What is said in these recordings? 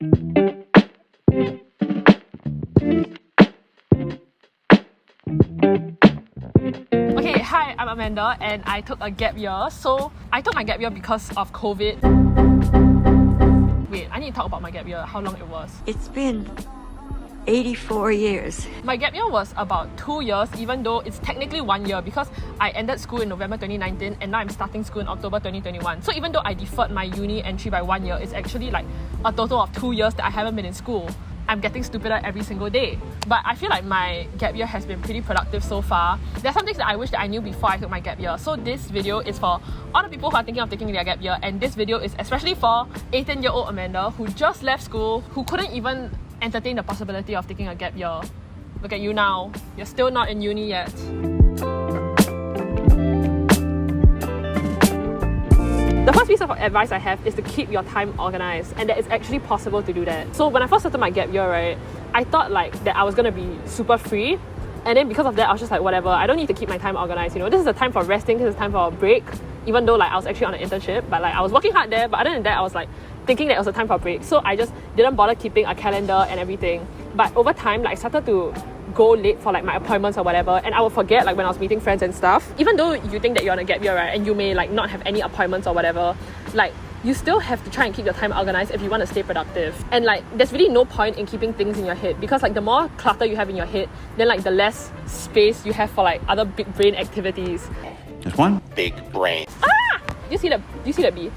Okay, hi, I'm Amanda and I took a gap year. So I took my gap year because of COVID. Wait, I need to talk about my gap year, how long it was. It's been 84 years. My gap year was about 2 years, even though it's technically 1 year because I ended school in November 2019 and now I'm starting school in October 2021. So even though I deferred my uni entry by 1 year, it's actually like a total of 2 years that I haven't been in school. I'm getting stupider every single day. But I feel like my gap year has been pretty productive so far. There's some things that I wish that I knew before I took my gap year. So this video is for all the people who are thinking of taking their gap year, and this video is especially for 18-year-old Amanda who just left school, who couldn't even entertain the possibility of taking a gap year. Look at you now. You're still not in uni yet. The first piece of advice I have is to keep your time organized, and that it's actually possible to do that. So when I first started my gap year, right, I thought like that I was gonna be super free, and then because of that I was just like, whatever, I don't need to keep my time organized, you know, this is a time for resting, this is time for a break, even though like I was actually on an internship, but like I was working hard there, but other than that I was like thinking that it was a time for a break, so I just didn't bother keeping a calendar and everything. But over time, like I started to go late for like my appointments or whatever, and I would forget like when I was meeting friends and stuff. Even though you think that you're on a gap year, right, and you may like not have any appointments or whatever, like you still have to try and keep your time organized if you want to stay productive. And like there's really no point in keeping things in your head, because like the more clutter you have in your head, then like the less space you have for like other big brain activities. There's one big brain. Ah! Do you see the bee?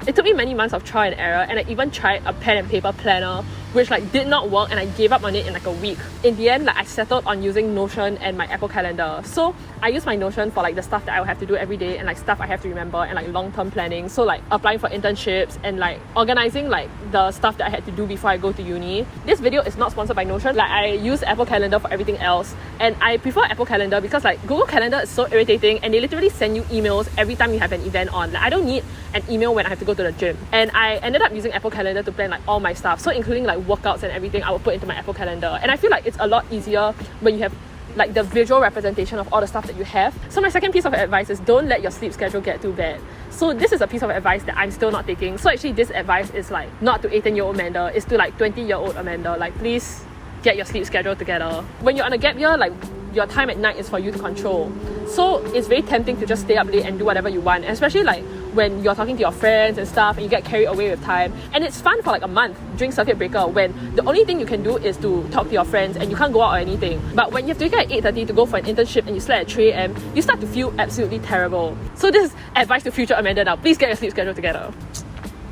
It took me many months of trial and error, and I even tried a pen and paper planner, which like did not work, and I gave up on it in like a week. In the end, like I settled on using Notion and my Apple Calendar. So I use my Notion for like the stuff that I will have to do every day, and like stuff I have to remember, and like long-term planning. So like applying for internships and like organizing like the stuff that I had to do before I go to uni. This video is not sponsored by Notion. Like I use Apple Calendar for everything else, and I prefer Apple Calendar because like Google Calendar is so irritating, and they literally send you emails every time you have an event on. Like I don't need an email when I have to go to the gym. And I ended up using Apple Calendar to plan like all my stuff, so including like workouts and everything I will put into my Apple Calendar. And I feel like it's a lot easier when you have like the visual representation of all the stuff that you have. So my second piece of advice is don't let your sleep schedule get too bad. So this is a piece of advice that I'm still not taking. So actually this advice is like not to 18-year-old Amanda, it's to like 20-year-old Amanda. Like please get your sleep schedule together. When you're on a gap year, like your time at night is for you to control. So it's very tempting to just stay up late and do whatever you want, especially like when you're talking to your friends and stuff and you get carried away with time. And it's fun for like a month during circuit breaker when the only thing you can do is to talk to your friends and you can't go out or anything. But when you have to wake up at 8:30 to go for an internship and you sleep at 3 AM, you start to feel absolutely terrible. So this is advice to future Amanda now. Please get your sleep schedule together.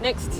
Next.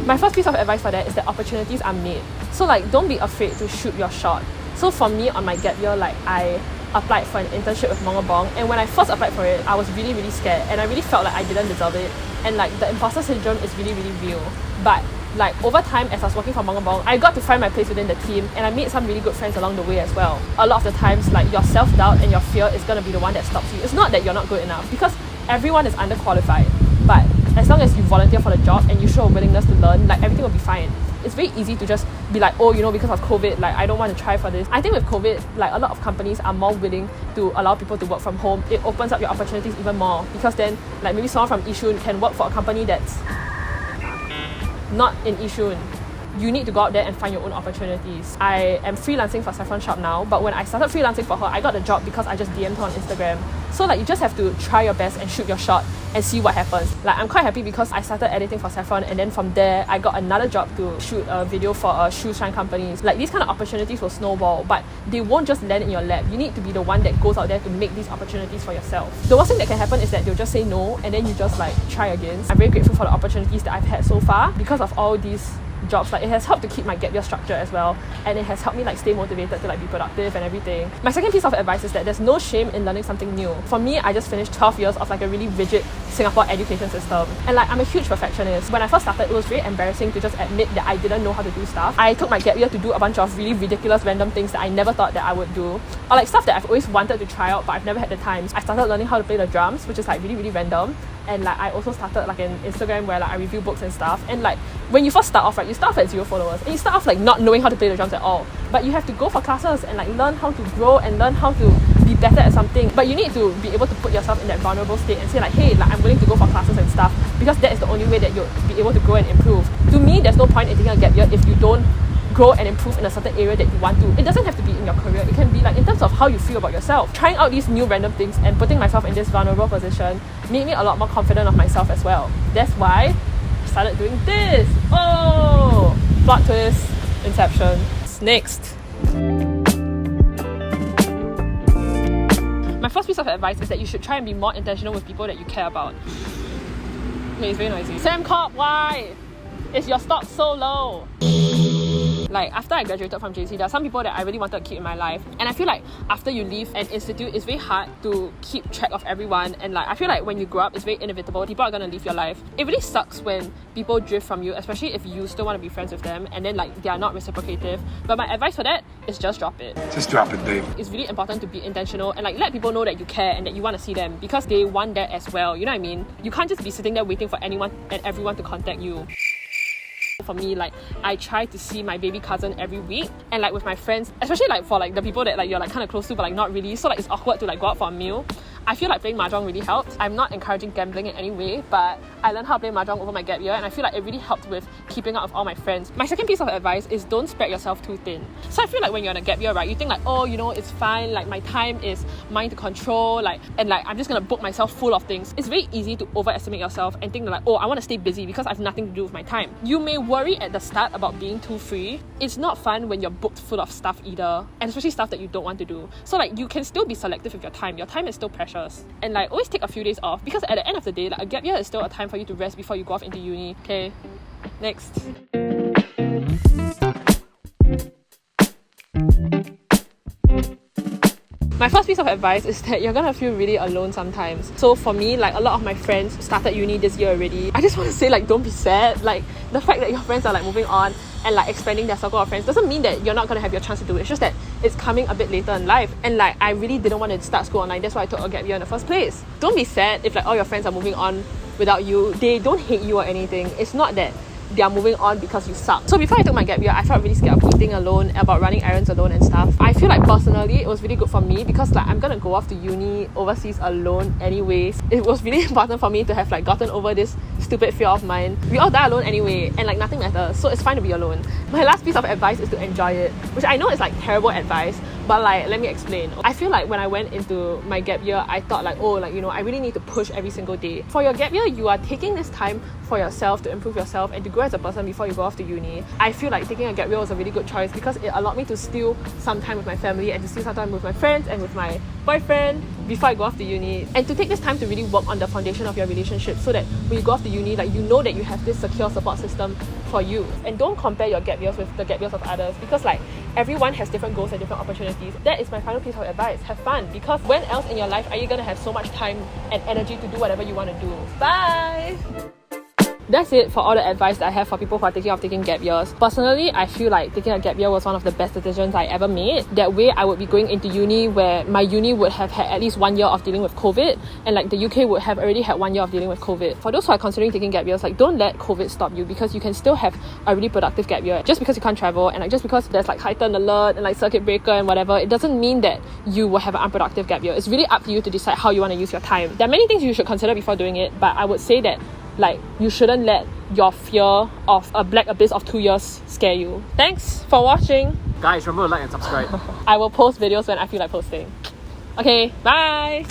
My first piece of advice for that is that opportunities are made. So like don't be afraid to shoot your shot. So for me on my gap year, like I applied for an internship with Bong, and when I first applied for it, I was really scared, and I really felt like I didn't deserve it, and like the imposter syndrome is really real. But like over time, as I was working for Bong, I got to find my place within the team, and I made some really good friends along the way as well. A lot of the times, like your self-doubt and your fear is going to be the one that stops you. It's not that you're not good enough, because everyone is underqualified, but as long as you volunteer for the job and you show a willingness to learn, like everything will be fine. It's very easy to just be like, oh, you know, because of COVID, like I don't want to try for this. I think with COVID, like a lot of companies are more willing to allow people to work from home. It opens up your opportunities even more, because then like maybe someone from Yishun can work for a company that's not in Yishun. You need to go out there and find your own opportunities. I am freelancing for Saffron Shop now, but when I started freelancing for her, I got the job because I just DM'd her on Instagram. So like you just have to try your best and shoot your shot and see what happens. Like I'm quite happy because I started editing for Saffron, and then from there I got another job to shoot a video for a shoe shine company. Like these kind of opportunities will snowball, but they won't just land in your lap. You need to be the one that goes out there to make these opportunities for yourself. The worst thing that can happen is that they'll just say no, and then you just like try again. I'm very grateful for the opportunities that I've had so far because of all these jobs. Like it has helped to keep my gap year structure as well, and it has helped me like stay motivated to like be productive and everything. My second piece of advice is that there's no shame in learning something new. For me, I just finished 12 years of like a really rigid Singapore education system, and like I'm a huge perfectionist. When I first started, it was very embarrassing to just admit that I didn't know how to do stuff. I took my gap year to do a bunch of really ridiculous random things that I never thought that I would do, or like stuff that I've always wanted to try out but I've never had the time. I started learning how to play the drums, which is like really random. and like I also started like an Instagram where like I review books and stuff. And like when you first start off, right, you start off at 0 followers and you start off like not knowing how to play the drums at all, but you have to go for classes and like learn how to grow and learn how to be better at something. But you need to be able to put yourself in that vulnerable state and say like, hey, like I'm willing to go for classes and stuff, because that is the only way that you'll be able to grow and improve. To me, there's no point in taking a gap year if you don't grow and improve in a certain area that you want to. It doesn't have to be in your career. It can be like in terms of how you feel about yourself. Trying out these new random things and putting myself in this vulnerable position made me a lot more confident of myself as well. That's why I started doing this. Oh, plot twist, Inception. Next. My first piece of advice is that you should try and be more intentional with people that you care about. Okay, it's very noisy. Sam Corp, why is your stock so low? Like after I graduated from JC, there are some people that I really wanted to keep in my life, and I feel like after you leave an institute, it's very hard to keep track of everyone. And like I feel like when you grow up, it's very inevitable. People are gonna leave your life. It really sucks when people drift from you, especially if you still want to be friends with them and then like they are not reciprocative. But my advice for that is just drop it. Just drop it, Dave. It's really important to be intentional and like let people know that you care and that you want to see them, because they want that as well. You know what I mean? You can't just be sitting there waiting for anyone and everyone to contact you. For me, like I try to see my baby cousin every week, and like with my friends, especially like for like the people that like you're like kind of close to but like not really, so like it's awkward to like go out for a meal. I feel like playing mahjong really helped. I'm not encouraging gambling in any way, but I learned how to play mahjong over my gap year, and I feel like it really helped with keeping up with all my friends. My second piece of advice is don't spread yourself too thin. So I feel like when you're on a gap year, right, you think like, oh, you know, it's fine, like my time is mine to control, like, and like I'm just gonna book myself full of things. It's very easy to overestimate yourself and think like, oh, I want to stay busy because I have nothing to do with my time. You may worry at the start about being too free. It's not fun when you're booked full of stuff either, and especially stuff that you don't want to do. So like you can still be selective with your time. Your time is still precious, and like always take a few days off, because at the end of the day, like a gap year is still a time for you to rest before you go off into uni. Okay, next. My first piece of advice is that you're gonna feel really alone sometimes. So for me, like a lot of my friends started uni this year already. I just want to say like don't be sad. Like the fact that your friends are like moving on and like expanding their circle of friends doesn't mean that you're not gonna have your chance to do it. It's just that it's coming a bit later in life. And like I really didn't want to start school online. That's why I took a gap year in the first place. Don't be sad if like all your friends are moving on without you. They don't hate you or anything. It's not that they are moving on because you suck. So before I took my gap year, I felt really scared of eating alone, about running errands alone and stuff. I feel like personally it was really good for me, because like I'm gonna go off to uni overseas alone anyways. It was really important for me to have like gotten over this stupid fear of mine. We all die alone anyway, and like nothing matters, so it's fine to be alone. My last piece of advice is to enjoy it, which I know is like terrible advice, but like let me explain. I feel like when I went into my gap year, I thought like, oh, like, you know, I really need to push every single day. For your gap year, you are taking this time for yourself to improve yourself and to grow as a person before you go off to uni. I feel like taking a gap year was a really good choice, because it allowed me to steal some time with my family and to steal some time with my friends and with my boyfriend before I go off to uni, and to take this time to really work on the foundation of your relationship, so that when you go off to uni, like you know that you have this secure support system for you. And don't compare your gap years with the gap years of others, because like everyone has different goals and different opportunities. That is my final piece of advice. Have fun, because when else in your life are you gonna have so much time and energy to do whatever you want to do? Bye! That's it for all the advice that I have for people who are thinking of taking gap years. Personally, I feel like taking a gap year was one of the best decisions I ever made. That way, I would be going into uni where my uni would have had at least 1 year of dealing with COVID, and like the UK would have already had 1 year of dealing with COVID. For those who are considering taking gap years, like don't let COVID stop you, because you can still have a really productive gap year. Just because you can't travel, and like just because there's like heightened alert and like circuit breaker and whatever, it doesn't mean that you will have an unproductive gap year. It's really up to you to decide how you want to use your time. There are many things you should consider before doing it, but I would say that like you shouldn't let your fear of a black abyss of 2 years scare you. Thanks for watching. Guys, remember to like and subscribe. I will post videos when I feel like posting. Okay, bye!